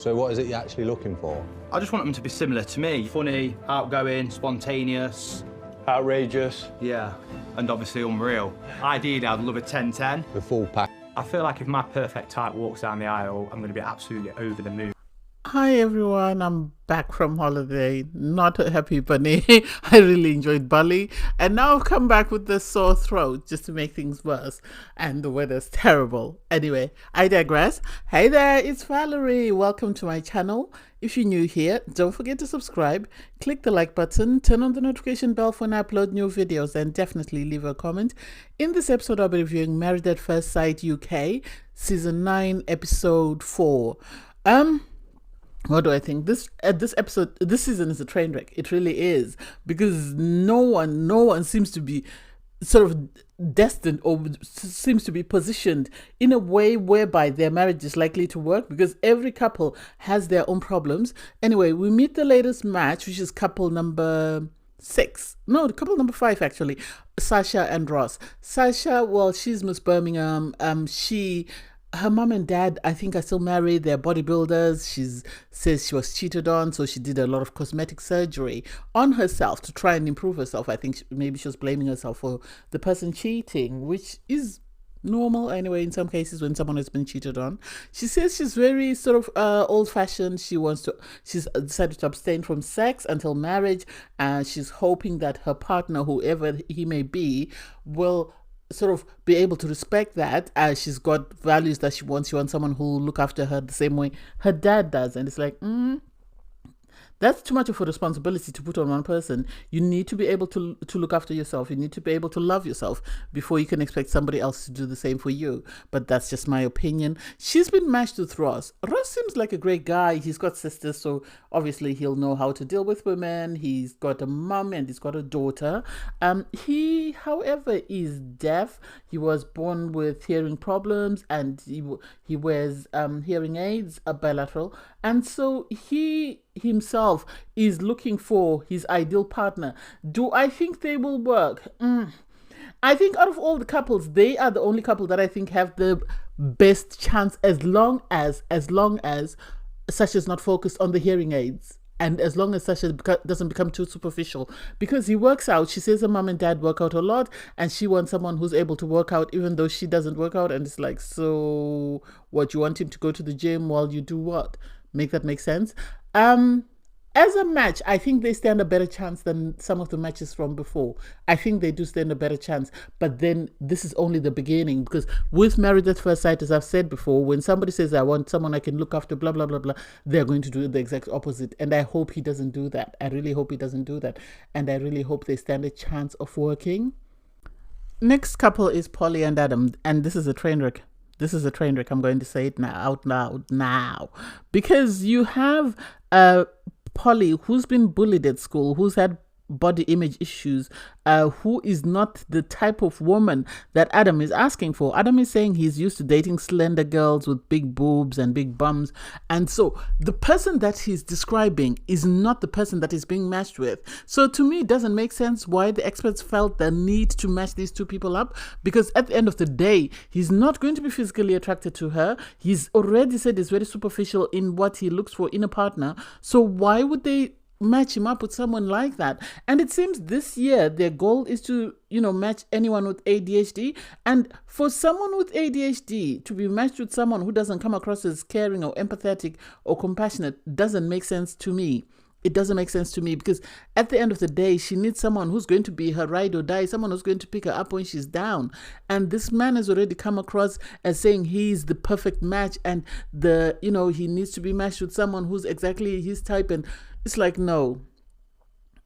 So what is it you're actually looking for? I just want them to be similar to me. Funny, outgoing, spontaneous. Outrageous. Yeah, and obviously unreal. Ideally, I'd love a 10-10. The full pack. I feel like if my perfect type walks down the aisle, I'm going to be absolutely over the moon. Hi everyone, I'm back from holiday. Not a happy bunny. I really enjoyed Bali, and now I've come back with the sore throat just to make things worse, and the weather's terrible. Anyway, I digress. Hey there, it's Valerie. Welcome to my channel. If you're new here, don't forget to subscribe, click the like button, turn on the notification bell for when I upload new videos, and definitely leave a comment. In this episode, I'll be reviewing Married at First Sight UK, Season 9, Episode 4. What do I think? This season is a train wreck. It really is, because no one seems to be sort of destined or seems to be positioned in a way whereby their marriage is likely to work, because every couple has their own problems. Anyway, we meet the latest match, which is couple number 5 actually, Sasha and Ross. Sasha, well, she's Miss Birmingham. Her mom and dad, I think, are still married. They're bodybuilders. She says she was cheated on, so she did a lot of cosmetic surgery on herself to try and improve herself. I think maybe she was blaming herself for the person cheating, which is normal anyway in some cases when someone has been cheated on. She says she's very sort of old-fashioned. She's decided to abstain from sex until marriage, and she's hoping that her partner, whoever he may be, will sort of be able to respect that, as she's got values that she wants. She wants someone who will look after her the same way her dad does. And it's like, that's too much of a responsibility to put on one person. You need to be able to look after yourself. You need to be able to love yourself before you can expect somebody else to do the same for you. But that's just my opinion. She's been matched with Ross. Ross seems like a great guy. He's got sisters, so obviously he'll know how to deal with women. He's got a mum and he's got a daughter. He, however, is deaf. He was born with hearing problems, and he wears hearing aids, bilateral. And so he himself is looking for his ideal partner. Do I think they will work? I think out of all the couples, they are the only couple that I think have the best chance, as long as Sasha's not focused on the hearing aids, and as long as Sasha doesn't become too superficial, because he works out. She says her mom and dad work out a lot, and she wants someone who's able to work out even though she doesn't work out. And it's like, so what, you want him to go to the gym while you do what? Make that make sense? As a match, I think they stand a better chance than some of the matches from before. I think they do stand a better chance. But then this is only the beginning, because with Married at First Sight, as I've said before, when somebody says, I want someone I can look after, blah, blah, blah, blah, they're going to do the exact opposite. And I hope he doesn't do that. I really hope he doesn't do that. And I really hope they stand a chance of working. Next couple is Polly and Adam. And this is a train wreck. This is a train wreck. I'm going to say it out loud now. Because you have Polly, who's been bullied at school, who's had body image issues, who is not the type of woman that Adam is asking for. Adam is saying he's used to dating slender girls with big boobs and big bums. And so the person that he's describing is not the person that is being matched with. So to me, it doesn't make sense why the experts felt the need to match these two people up, because at the end of the day, he's not going to be physically attracted to her. He's already said he's very superficial in what he looks for in a partner. So why would they match him up with someone like that? And it seems this year their goal is to, match anyone with ADHD. And for someone with ADHD to be matched with someone who doesn't come across as caring or empathetic or compassionate doesn't make sense to me. It doesn't make sense to me, because at the end of the day, she needs someone who's going to be her ride or die, someone who's going to pick her up when she's down. And this man has already come across as saying he's the perfect match, and he needs to be matched with someone who's exactly his type. And it's like, no,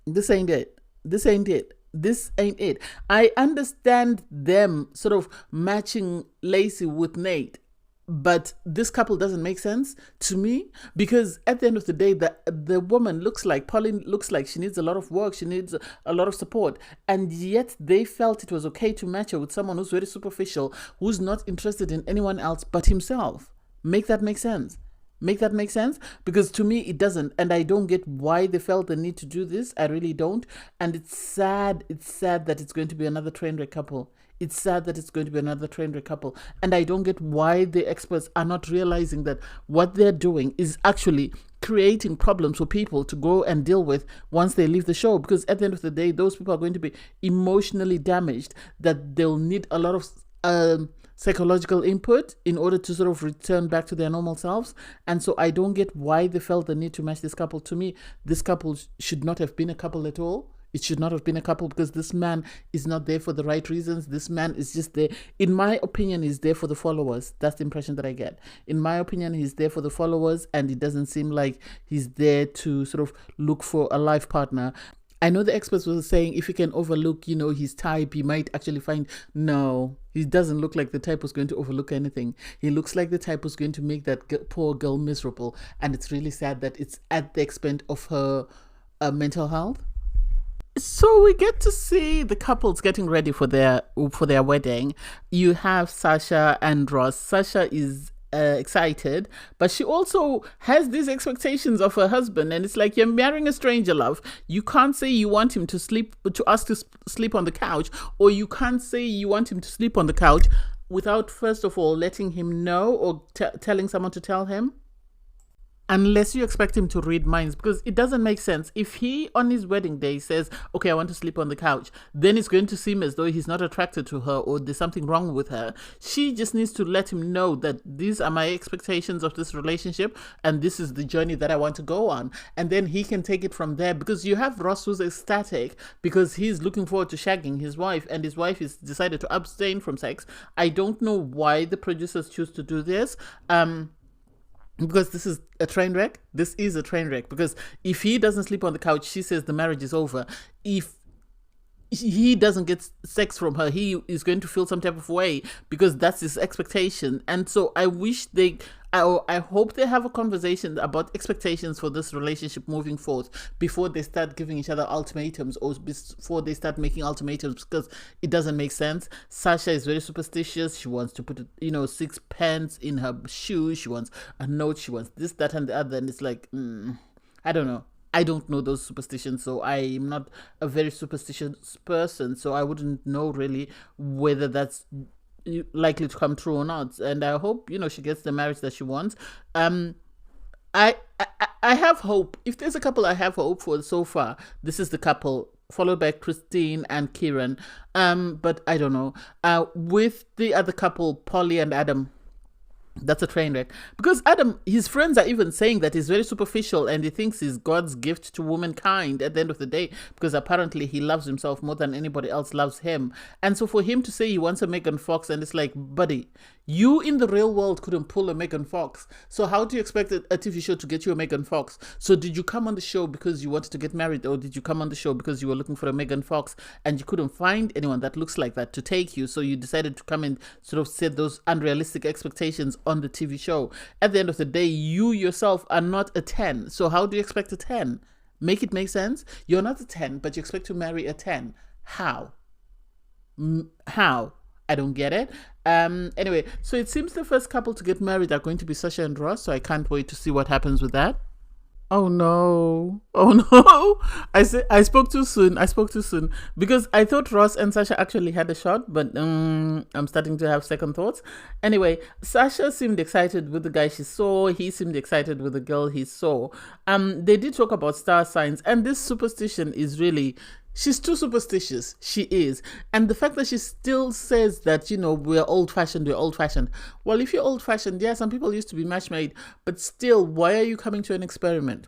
this ain't it. This ain't it. This ain't it. I understand them sort of matching Lacey with Nate, but this couple doesn't make sense to me, because at the end of the day, the woman looks like, Pauline looks like she needs a lot of work, she needs a lot of support, and yet they felt it was okay to match her with someone who's very superficial, who's not interested in anyone else but himself. Make that make sense? Make that make sense? Because to me, it doesn't. And I don't get why they felt the need to do this. I really don't. And it's sad. It's sad that it's going to be another train wreck couple. It's sad that it's going to be another train wreck couple. And I don't get why the experts are not realizing that what they're doing is actually creating problems for people to go and deal with once they leave the show. Because at the end of the day, those people are going to be emotionally damaged, that they'll need a lot of psychological input in order to sort of return back to their normal selves. And so I don't get why they felt the need to match this couple. To me, this couple should not have been a couple at all. It should not have been a couple, because this man is not there for the right reasons. This man is just there, in my opinion, he's there for the followers. That's the impression that I get. In my opinion, he's there for the followers, and it doesn't seem like he's there to sort of look for a life partner. I know the experts were saying if he can overlook, his type, he might actually find, no, he doesn't look like the type who's going to overlook anything. He looks like the type who's going to make that poor girl miserable. And it's really sad that it's at the expense of her mental health. So we get to see the couples getting ready for their wedding. You have Sasha and Ross. Sasha is excited, but she also has these expectations of her husband, and it's like, you're marrying a stranger, love. You can't say you want him to ask to sleep on the couch, or you can't say you want him to sleep on the couch without first of all letting him know, or telling someone to tell him. Unless you expect him to read minds, because it doesn't make sense. If he on his wedding day says, okay, I want to sleep on the couch, then it's going to seem as though he's not attracted to her or there's something wrong with her. She just needs to let him know that these are my expectations of this relationship and this is the journey that I want to go on. And then he can take it from there, because you have Ross who's ecstatic because he's looking forward to shagging his wife, and his wife has decided to abstain from sex. I don't know why the producers choose to do this. Because this is a train wreck. This is a train wreck. Because if he doesn't sleep on the couch, she says the marriage is over. If he doesn't get sex from her, he is going to feel some type of way, because that's his expectation. And so I wish I hope they have a conversation about expectations for this relationship moving forward before they start giving each other ultimatums, or before they start making ultimatums, because it doesn't make sense. Sasha is very superstitious. She wants to put 6 pence in her shoe. She wants a note. She wants this, that, and the other. And it's like, I don't know. I don't know those superstitions, so I'm not a very superstitious person, so I wouldn't know really whether that's likely to come true or not. And I hope she gets the marriage that she wants. I have hope. If there's a couple I have hope for so far, this is the couple, followed by Christine and Kieran. But I don't know. With the other couple, Polly and Adam, that's a train wreck, because Adam, his friends are even saying that he's very superficial and he thinks he's God's gift to womankind at the end of the day, because apparently he loves himself more than anybody else loves him. And so for him to say he wants a Megan Fox, and it's like, buddy, you in the real world couldn't pull a Megan Fox, so how do you expect a TV show to get you a Megan Fox? So did you come on the show because you wanted to get married, or did you come on the show because you were looking for a Megan Fox and you couldn't find anyone that looks like that to take you, so you decided to come and sort of set those unrealistic expectations on the TV show? At the end of the day, you yourself are not a 10, so how do you expect a 10? Make it make sense. You're not a 10, but you expect to marry a 10. How? I don't get it. Anyway, so it seems the first couple to get married are going to be Sasha and Ross, so I can't wait to see what happens with that. Oh no. I spoke too soon. Because I thought Ross and Sasha actually had a shot, but I'm starting to have second thoughts. Anyway, Sasha seemed excited with the guy she saw. He seemed excited with the girl he saw. They did talk about star signs, and this superstition is really... She's too superstitious. She is. And the fact that she still says that, we're old-fashioned. Well, if you're old-fashioned, yeah, some people used to be match-made, but still, why are you coming to an experiment?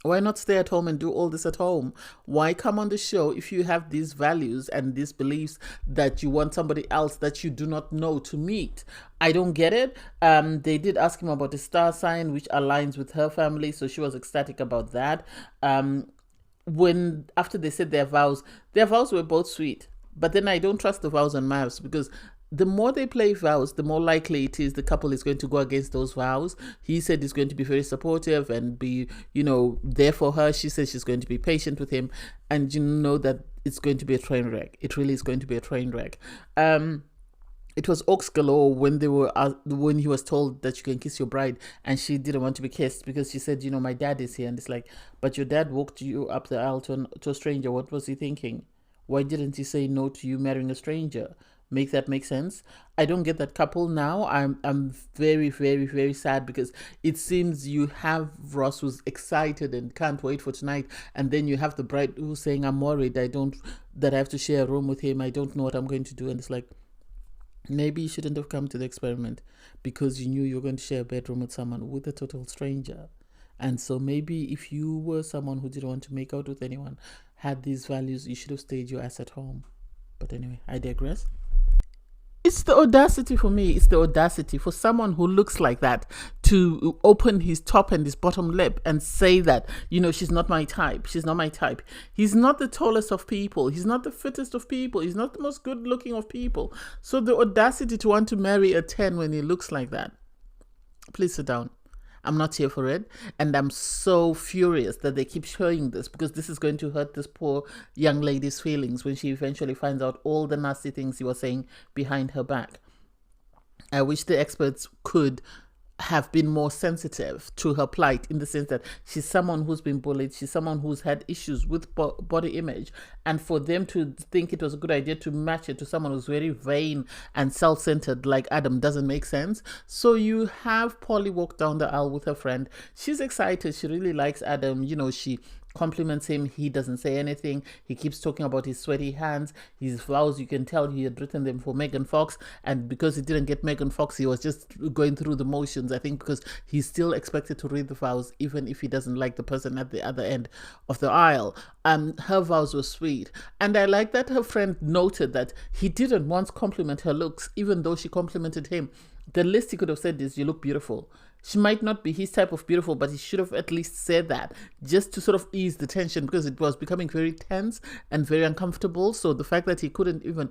Why not stay at home and do all this at home? Why come on the show if you have these values and these beliefs that you want somebody else that you do not know to meet? I don't get it. They did ask him about the star sign, which aligns with her family, so she was ecstatic about that. After they said their vows were both sweet, but then I don't trust the vows on MAFS, because the more they play vows, the more likely it is the couple is going to go against those vows. He said he's going to be very supportive and be, there for her. She says she's going to be patient with him, and that it's going to be a train wreck. It really is going to be a train wreck. It was oaks galore when he was told that you can kiss your bride, and she didn't want to be kissed because she said, my dad is here. And it's like, but your dad walked you up the aisle to a stranger. What was he thinking? Why didn't he say no to you marrying a stranger? Make that make sense? I don't get that couple now. I'm very, very, very sad because it seems you have Ross who's excited and can't wait for tonight, and then you have the bride who's saying, I'm worried, that I have to share a room with him, I don't know what I'm going to do. And it's like, maybe you shouldn't have come to the experiment because you knew you were going to share a bedroom with someone, with a total stranger. And so maybe if you were someone who didn't want to make out with anyone, had these values, you should have stayed your ass at home. But anyway, I digress. It's the audacity for me. It's the audacity for someone who looks like that to open his top and his bottom lip and say that, she's not my type. She's not my type. He's not the tallest of people. He's not the fittest of people. He's not the most good looking of people. So the audacity to want to marry a 10 when he looks like that. Please sit down. I'm not here for it. And I'm so furious that they keep showing this because this is going to hurt this poor young lady's feelings when she eventually finds out all the nasty things he was saying behind her back. I wish the experts could have been more sensitive to her plight in the sense that she's someone who's been bullied, she's someone who's had issues with body image, and for them to think it was a good idea to match it to someone who's very vain and self-centered like Adam doesn't make sense. So you have Polly walk down the aisle with her friend. She's excited, she really likes Adam, she compliments him. He doesn't say anything. He keeps talking about his sweaty hands, his vows. You can tell he had written them for Megan Fox, and because he didn't get Megan Fox, he was just going through the motions, I think, because he's still expected to read the vows even if he doesn't like the person at the other end of the aisle. Her vows were sweet, and I like that her friend noted that he didn't once compliment her looks even though she complimented him. The least he could have said is, you look beautiful. She might not be his type of beautiful, but he should have at least said that just to sort of ease the tension because it was becoming very tense and very uncomfortable. So the fact that he couldn't even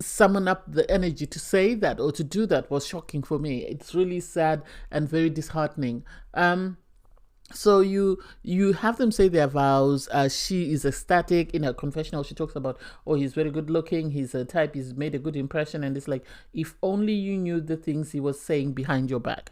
summon up the energy to say that or to do that was shocking for me. It's really sad and very disheartening. So you have them say their vows. She is ecstatic. In her confessional, she talks about, oh, he's very good looking, he's a type, he's made a good impression. And it's like, if only you knew the things he was saying behind your back.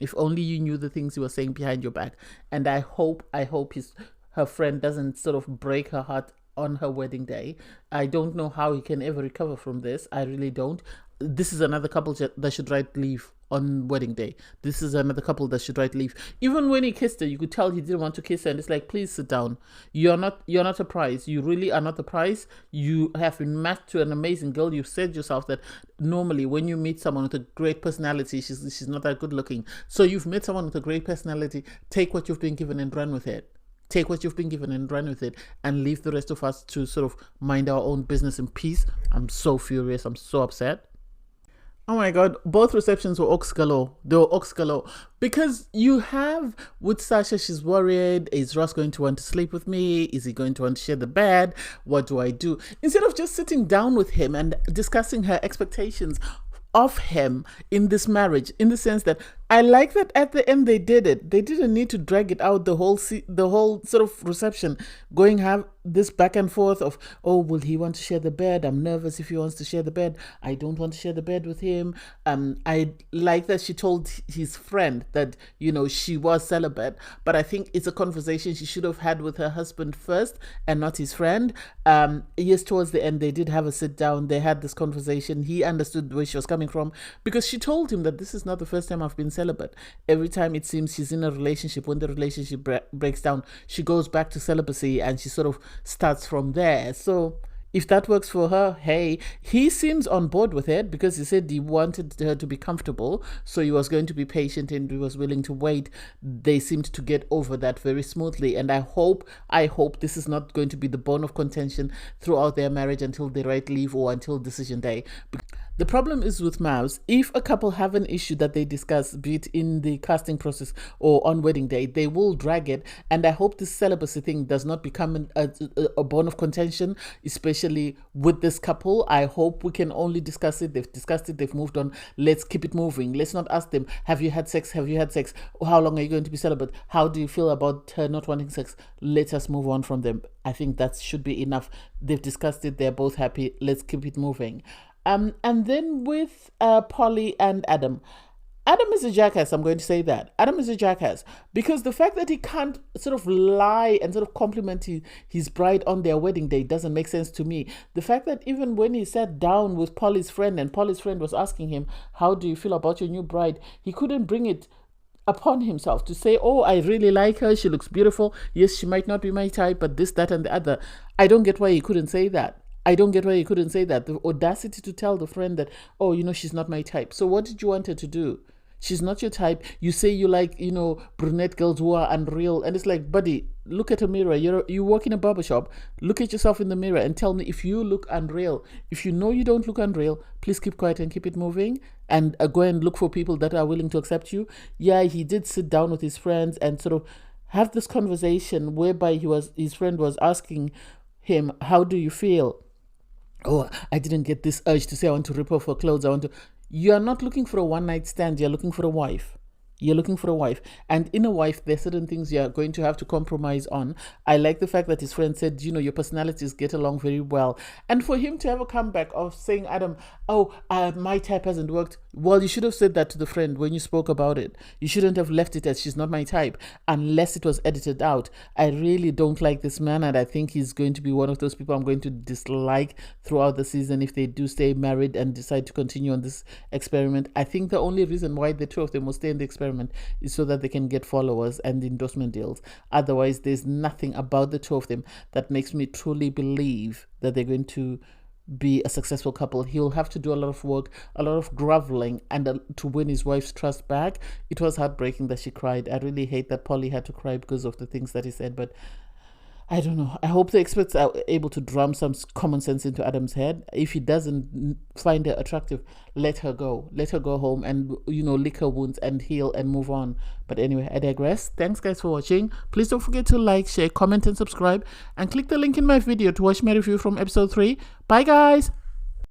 If only you knew the things he was saying behind your back. And I hope her friend doesn't sort of break her heart on her wedding day. I don't know how he can ever recover from this. I really don't. This is another couple that should write leave on wedding day. This is another couple that should write leave. Even when he kissed her, you could tell he didn't want to kiss her, and it's like, please sit down. You're not a prize. You really are not a prize. You have been matched to an amazing girl. You've said yourself that normally when you meet someone with a great personality, she's not that good looking. So you've met someone with a great personality. Take what you've been given and run with it. Take what you've been given and run with it, and leave the rest of us to sort of mind our own business in peace. I'm so furious. I'm so upset. Oh my God, both receptions were ox galore. They were ox galore. Because you have, with Sasha, she's worried. Is Ross going to want to sleep with me? Is he going to want to share the bed? What do I do? Instead of just sitting down with him and discussing her expectations of him in this marriage, in the sense that I like that at the end they did it. They didn't need to drag it out the whole sort of reception, going have this back and forth of, oh, will he want to share the bed? I'm nervous if he wants to share the bed. I don't want to share the bed with him. I like that she told his friend that, she was celibate, but I think it's a conversation she should have had with her husband first and not his friend. Yes, towards the end, they did have a sit down. They had this conversation. He understood where she was coming from because she told him that this is not the first time I've been celibate. Every time it seems she's in a relationship, when the relationship breaks down, she goes back to celibacy and she sort of starts from there. So if that works for her, hey, he seems on board with it because he said he wanted her to be comfortable, so he was going to be patient and he was willing to wait. They seemed to get over that very smoothly, and I hope this is not going to be the bone of contention throughout their marriage until they write leave or until decision day. The problem is with MAFS, if a couple have an issue that they discuss, be it in the casting process or on wedding day, they will drag it. And I hope this celibacy thing does not become a bone of contention, especially with this couple. I hope we can only discuss it. They've discussed it. They've moved on. Let's keep it moving. Let's not ask them, have you had sex? Have you had sex? How long are you going to be celibate? How do you feel about her not wanting sex? Let us move on from them. I think that should be enough. They've discussed it. They're both happy. Let's keep it moving. And then with Polly and Adam, Adam is a jackass. I'm going to say that. Adam is a jackass because the fact that he can't sort of lie and sort of compliment his bride on their wedding day doesn't make sense to me. The fact that even when he sat down with Polly's friend and Polly's friend was asking him, how do you feel about your new bride? He couldn't bring it upon himself to say, oh, I really like her. She looks beautiful. Yes, she might not be my type, but this, that, and the other. I don't get why he couldn't say that. I don't get why he couldn't say that. The audacity to tell the friend that, oh, she's not my type. So what did you want her to do? She's not your type. You say you like, brunette girls who are unreal. And it's like, buddy, look at a mirror. You work in a barbershop. Look at yourself in the mirror and tell me if you look unreal. If you know you don't look unreal, please keep quiet and keep it moving. And go and look for people that are willing to accept you. Yeah, he did sit down with his friends and sort of have this conversation whereby his friend was asking him, how do you feel? Oh, I didn't get this urge to say I want to rip off her clothes. You are not looking for a one-night stand. You're looking for a wife. You're looking for a wife. And in a wife, there's certain things you're going to have to compromise on. I like the fact that his friend said, your personalities get along very well. And for him to have a comeback of saying, Adam, my type hasn't worked. Well, you should have said that to the friend when you spoke about it. You shouldn't have left it as she's not my type unless it was edited out. I really don't like this man, and I think he's going to be one of those people I'm going to dislike throughout the season if they do stay married and decide to continue on this experiment. I think the only reason why the two of them will stay in the experiment is so that they can get followers and endorsement deals. Otherwise, there's nothing about the two of them that makes me truly believe that they're going to be a successful couple. He'll have to do a lot of work, a lot of groveling, and to win his wife's trust back. It was heartbreaking that she cried. I really hate that Polly had to cry because of the things that he said, but I don't know. I hope the experts are able to drum some common sense into Adam's head. If he doesn't find her attractive, let her go. Let her go home and, lick her wounds and heal and move on. But anyway, I digress. Thanks, guys, for watching. Please don't forget to like, share, comment, and subscribe. And click the link in my video to watch my review from episode 3. Bye, guys.